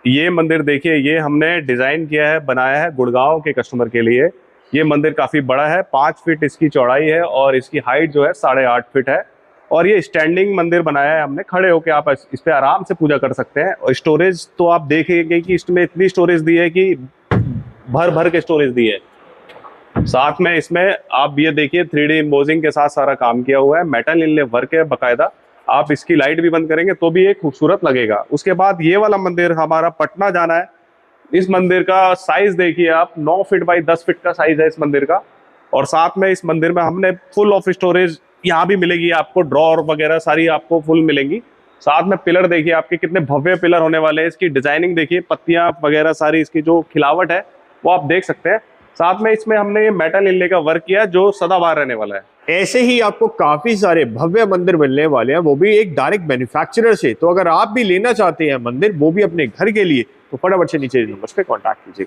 ये मंदिर देखिए, ये हमने डिजाइन किया है, बनाया है गुड़गांव के कस्टमर के लिए। ये मंदिर काफी बड़ा है, 5 फीट इसकी चौड़ाई है और इसकी हाइट जो है 8.5 फीट है। और ये स्टैंडिंग मंदिर बनाया है हमने, खड़े होके आप इस पे आराम से पूजा कर सकते हैं। और स्टोरेज तो आप देखेंगे कि इसमें इतनी स्टोरेज दी है कि भर भर के स्टोरेज दी है। साथ में इसमें आप ये देखिए 3D एम्बोजिंग के साथ सारा काम किया हुआ है, मेटल इनले वर्क है बकायदा। आप इसकी लाइट भी बंद करेंगे तो भी ये खूबसूरत लगेगा। उसके बाद ये वाला मंदिर हमारा पटना जाना है। इस मंदिर का साइज देखिए आप, 9 फीट बाई 10 फीट का साइज है इस मंदिर का। और साथ में इस मंदिर में हमने फुल ऑफ स्टोरेज यहाँ भी मिलेगी आपको, ड्रॉर वगैरह सारी आपको फुल मिलेंगी। साथ में पिलर देखिए आपके कितने भव्य पिलर होने वाले हैं। इसकी डिजाइनिंग देखिए, पत्तियां वगैरह सारी इसकी जो खिलावट है वो आप देख सकते हैं। साथ में इसमें हमने ये मेटल इनले का वर्क किया जो सदाबहार रहने वाला है। ऐसे ही आपको काफी सारे भव्य मंदिर मिलने वाले हैं, वो भी एक डायरेक्ट मैन्युफैक्चरर से। तो अगर आप भी लेना चाहते हैं मंदिर, वो भी अपने घर के लिए, तो फटाफट से नीचे नंबर पे कॉन्टैक्ट कीजिएगा।